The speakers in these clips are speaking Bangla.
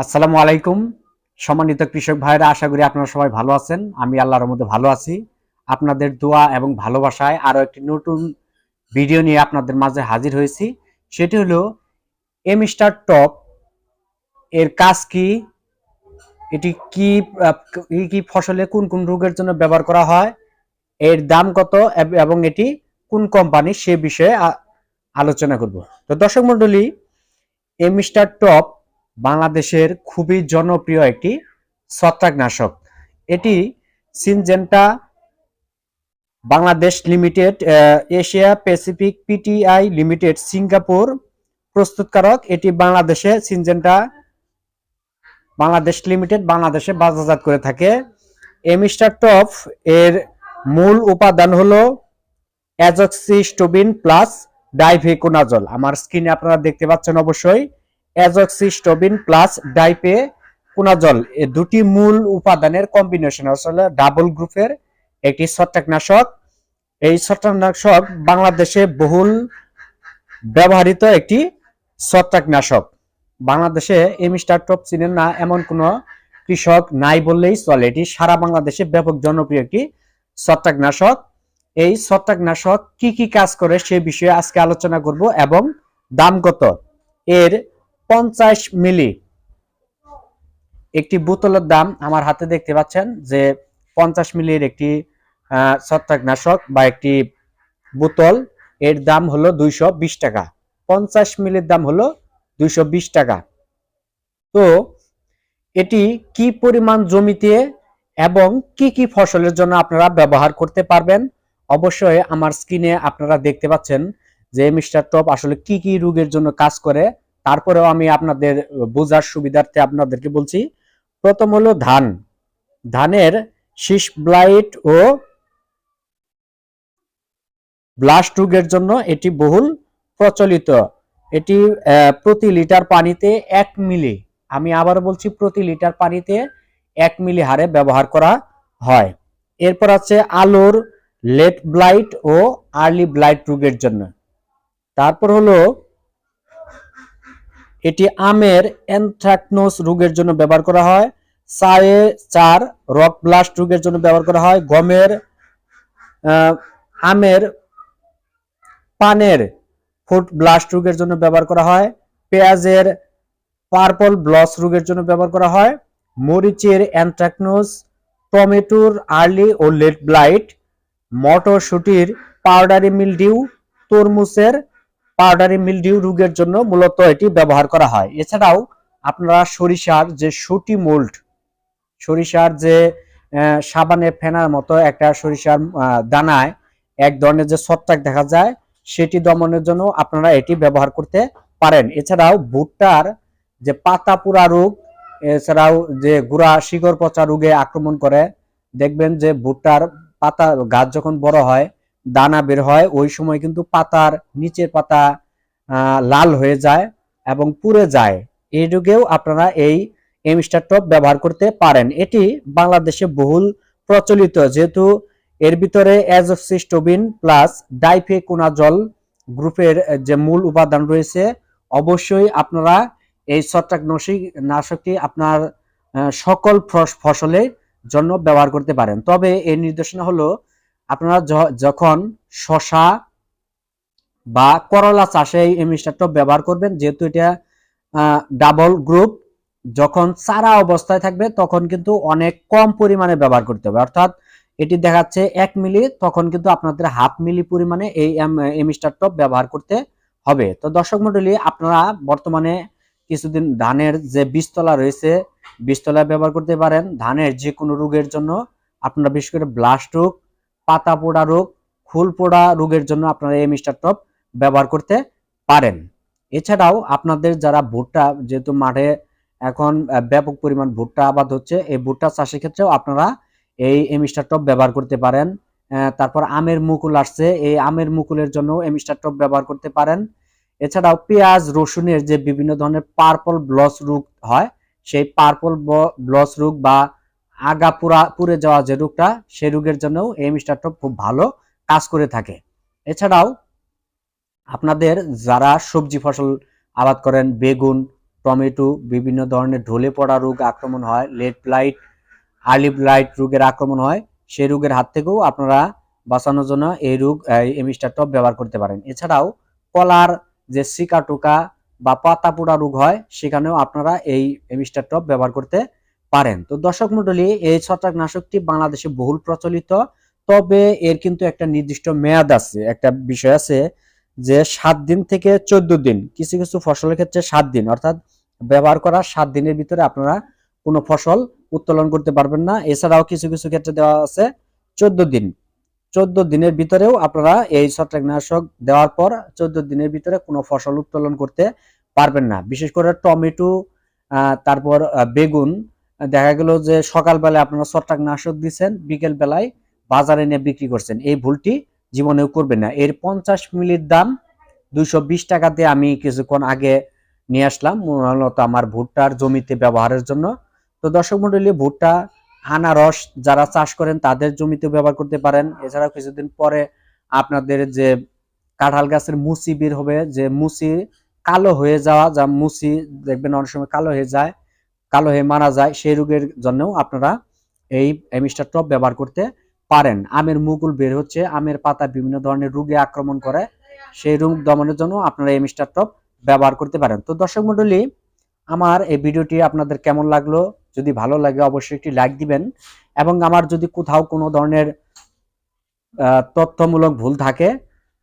আসসালামু আলাইকুম। সম্মানিত কৃষক ভাইরা, আশা করি আপনারা সবাই ভালো আছেন। আমি আল্লাহর মধ্যে ভালো আছি। আপনাদের দোয়া এবং ভালোবাসায় আরো একটি নতুন ভিডিও নিয়ে আপনাদের মাঝে হাজির হয়েছি। সেটি হলো এমিস্টার টপ এর কাজ কি, এটি কি কি ফসলে কোন কোন রোগের জন্য ব্যবহার করা হয়, এর দাম কত এবং এটি কোন কোম্পানি সে বিষয়ে আলোচনা করব। তো দর্শক মণ্ডলী, এমিস্টার টপ বাংলাদেশের খুবই জনপ্রিয় একটি ছত্রাকনাশক। এটি Syngenta Bangladesh limited, Asia Pacific PTI limited, Singapore প্রস্তুতকারক। এটি বাংলাদেশে সিনজেন্টা বাংলাদেশ লিমিটেড বাংলাদেশে বাজারজাত করে থাকে। এমিস্টার টপ এর মূল উপাদান হলো অ্যাজক্সিস্টোবিন প্লাস ডাইফেকোনাজল। আমার স্ক্রিনে আপনারা দেখতে পাচ্ছেন অবশ্যই অ্যাজক্সিস্টোবিন প্লাস ডাইফেকোনাজল, এই দুটি মূল উপাদানের কম্বিনেশন আসলে ডাবল গ্রুপের একটি ছত্রাকনাশক। এই ছত্রাকনাশক বাংলাদেশে বহুল ব্যবহৃত একটি ছত্রাকনাশক। বাংলাদেশে এমিস্টার টপ চিনেন না এমন কোনো কৃষক নাই বললেই চলে। এটি সারা বাংলাদেশে ব্যাপক জনপ্রিয় একটি ছত্রাকনাশক। এই ছত্রাকনাশক কি কি কাজ করে সে বিষয়ে আজকে আলোচনা করব এবং দাম কত। এর 50 মিলি একটি বোতলের দাম আমার হাতে দেখতে পাচ্ছেন যে 50 মিলির একটি ছত্রাকনাশক বা একটি বোতল, এর দাম হলো 220 টাকা। 50 মিলির দাম হলো 220 টাকা। তো এটি কি পরিমাণ জমিতে এবং কি কি ফসলের জন্য আপনারা ব্যবহার করতে পারবেন, অবশ্যই আমার স্ক্রিনে আপনারা দেখতে পাচ্ছেন যে মিস্টার টপ আসলে কি কি রোগের জন্য কাজ করে। তারপরেও আমি আপনাদের বোঝার সুবিধার্থে আপনাদেরকে বলছি। প্রথম হলো ধানের শীষ ব্লাইট ও ব্লাস্ট রোগের জন্য এটি বহুল প্রচলিত। এটি প্রতি লিটার পানিতে 1 মিলি, আমি আবার বলছি প্রতি লিটার পানিতে 1 মিলি হারে ব্যবহার করা হয়। এরপর আছে আলুর লেট ব্লাইট ও আর্লি ব্লাইট রোগের জন্য। তারপর হলো এটি আমের অ্যানথ্রাকনোস রোগের জন্য ব্যবহার করা হয়। চায়ে 4 রক ব্লাস্ট রোগের জন্য ব্যবহার করা হয়। গমের আমের পানের ফুট ব্লাস্ট রোগের জন্য ব্যবহার করা হয়। পেঁয়াজের পার্পল ব্লস রোগের জন্য ব্যবহার করা হয়। মরিচের অ্যানথ্রাকনোস, টমেটোর আর্লি ও লেট ব্লাইট, মটরশুটির পাউডারি মিলডিউ, তরমুজের পাউডারি মিলডিউ রোগের জন্য মূলত এটি ব্যবহার করা হয়। এছাড়াও আপনারা সরিষার যে শুটি মোল্ড, সরিষার যে সাবানে ফেনার মতো একটা সরিষার দানায় এক ধরনের যে ছত্রাক দেখা যায়, সেটি দমনের জন্য আপনারা এটি ব্যবহার করতে পারেন। এছাড়াও ভুট্টার যে পাতা পোড়া রোগ, এছাড়াও যে গুড়া শিকড় পচা রোগে আক্রমণ করে, দেখবেন যে ভুট্টার পাতা গাছ যখন বড় হয়, দানা বের হয়, ওই সময় কিন্তু পাতার নিচের পাতা লাল হয়ে যায় এবং পুড়ে যায়। এই রোগেও আপনারা এই এমিস্টার টপ ব্যবহার করতে পারেন। এটি বাংলাদেশে বহুল প্রচলিত, যেহেতু এর ভিতরে অ্যাজক্সিস্টোবিন প্লাস ডাইফেকোনাজল গ্রুপের যে মূল উপাদান রয়েছে, অবশ্যই আপনারা এই ছত্রাকনাশকটি আপনার সকল ফসলের জন্য ব্যবহার করতে পারেন। তবে এর নির্দেশনা হলো আপনারা যখন শশা বা করলা চাষে এই এমিস্টার টপ ব্যবহার করবেন, যেহেতু এটা ডাবল গ্রুপ, যখন চারা অবস্থায় থাকবে তখন কিন্তু অনেক কম পরিমাণে ব্যবহার করতে হবে। অর্থাৎ এটি দেখাচ্ছে 1 মিলি, তখন কিন্তু আপনাদের হাফ মিলি পরিমাণে এই এমিস্টার টপ ব্যবহার করতে হবে। তো দর্শক মণ্ডলী, আপনারা বর্তমানে কিছুদিন ধানের যে বীজতলা রয়েছে, বীজতলা ব্যবহার করতে পারেন। ধানের যে কোনো রোগের জন্য আপনারা বিশেষ করে ব্লাস্ট রোগ, পাতা পোড়া রোগ, ফুল পোড়া রোগের জন্য আপনারা এই এমিস্টার টপ ব্যবহার করতে পারেন। এছাড়াও আপনাদের যারা ভুট্টা, যেহেতু মাঠে এখন ব্যাপক পরিমাণ ভুট্টা আবাদ হচ্ছে, এই ভুট্টা চাষের ক্ষেত্রেও আপনারা এই এমিস্টার টপ ব্যবহার করতে পারেন। তারপর আমের মুকুল আসছে, এই আমের মুকুলের জন্য এমিস্টার টপ ব্যবহার করতে পারেন। এছাড়াও পেঁয়াজ রসুনের যে বিভিন্ন ধরনের পার্পল ব্লস রোগ হয়, সেই পার্পল ব্লস রোগ বা আগা পুড়ে যাওয়া যে রোগটা, সেই রোগের জন্য এই এমিস্টার টপ খুব ভালো কাজ করে থাকে। এছাড়াও আপনাদের যারা সবজি ফসল আবাদ করেন, বেগুন, টমেটো, বিভিন্ন ধরনের ঢলে পড়া রোগ আক্রমণ হয়, লেট ব্লাইট, আর্লি ব্লাইট রোগের আক্রমণ হয়, সেই রোগের হাত থেকেও আপনারা বাঁচানোর জন্য এই মিস্টার টপ ব্যবহার করতে পারেন। এছাড়াও কলার যে সিকা টোকা বা পাতা পোড়া রোগ হয়, সেখানেও আপনারা এই মিস্টার টপ ব্যবহার করতে পারেন। তো দর্শক মণ্ডলী, এই ছত্রাকনাশকটি বাংলাদেশে বহুল প্রচলিত, তবে এর কিন্তু একটা নির্দিষ্ট মেয়াদ আছে, একটা বিষয় আছে যে 7 দিন থেকে 14 দিন, কিছু কিছু ফসলের ক্ষেত্রে 7 দিন, অর্থাৎ ব্যবহার করার 7 দিনের ভিতরে আপনারা কোনো ফসল উত্তোলন করতে পারবেন না। এছাড়াও কিছু কিছু ক্ষেত্রে দেওয়া আছে 14 দিন, 14 দিনের ভিতরেও আপনারা এই ছত্রাকনাশক দেওয়ার পর 14 দিনের ভিতরে কোনো ফসল উত্তোলন করতে পারবেন না। বিশেষ করে টমেটো, তারপর বেগুন, দেখা গেল যে সকালবেলায় আপনারা ছত্রাকনাশক দিচ্ছেন, বিকেল বেলায় বাজারে নিয়ে বিক্রি করছেন, এই ভুলটি জীবনেও করবেন না। এর 50 মিলির দাম 220 টাকা দিয়ে আমি কিছুক্ষণ আগে নিয়ে আসলাম, মূলত আমার ভুট্টার জমিতে ব্যবহারের জন্য। তো দর্শক মণ্ডলী, ভুট্টা, আনারস যারা চাষ করেন তাদের জমিতে ব্যবহার করতে পারেন। এছাড়াও কিছুদিন পরে আপনাদের যে কাঁঠাল গাছের মুচি বের হবে, যে মুচি কালো হয়ে যাওয়া, যা মুচি দেখবেন অনেক সময় কালো হয়ে যায়, কালো হয়ে মারা যায়, সেই রোগের জন্যও আপনারা এই মিস্টার টপ ব্যবহার করতে পারেন। আমের মুকুল বের হচ্ছে, আমের পাতা বিভিন্ন ধরনের রোগে আক্রমণ করে, সেই রোগ দমনের জন্য আপনারা এই মিস্টার টপ ব্যবহার করতে পারেন। তো দর্শক মণ্ডলী, আমার এই ভিডিওটি আপনাদের কেমন লাগলো? যদি ভালো লাগে অবশ্যই একটি লাইক দিবেন, এবং আমার যদি কোথাও কোনো ধরনের তথ্যমূলক ভুল থাকে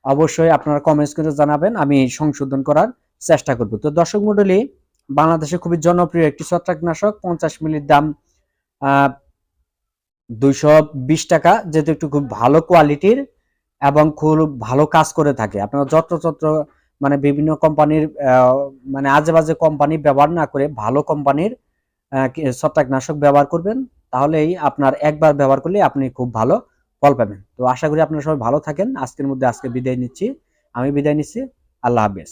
অবশ্যই আপনারা কমেন্টস করে জানাবেন, আমি সংশোধন করার চেষ্টা করব। তো দর্শক মণ্ডলী, বাংলাদেশে খুবই জনপ্রিয় একটি ছত্রাকনাশক, 50 মিলির দাম 220 টাকা, যেহেতু একটু খুব ভালো কোয়ালিটির এবং খুব ভালো কাজ করে থাকে। আপনারা যত্র মানে বিভিন্ন কোম্পানির মানে আজে বাজে কোম্পানি ব্যবহার না করে ভালো কোম্পানির ছত্রাকনাশক ব্যবহার করবেন, তাহলেই আপনার একবার ব্যবহার করলে আপনি খুব ভালো ফল পাবেন। তো আশা করি আপনারা সবাই ভালো থাকেন। আজকের মধ্যে আজকে বিদায় নিচ্ছি, আমি বিদায় নিচ্ছি। আল্লাহ হাফেজ।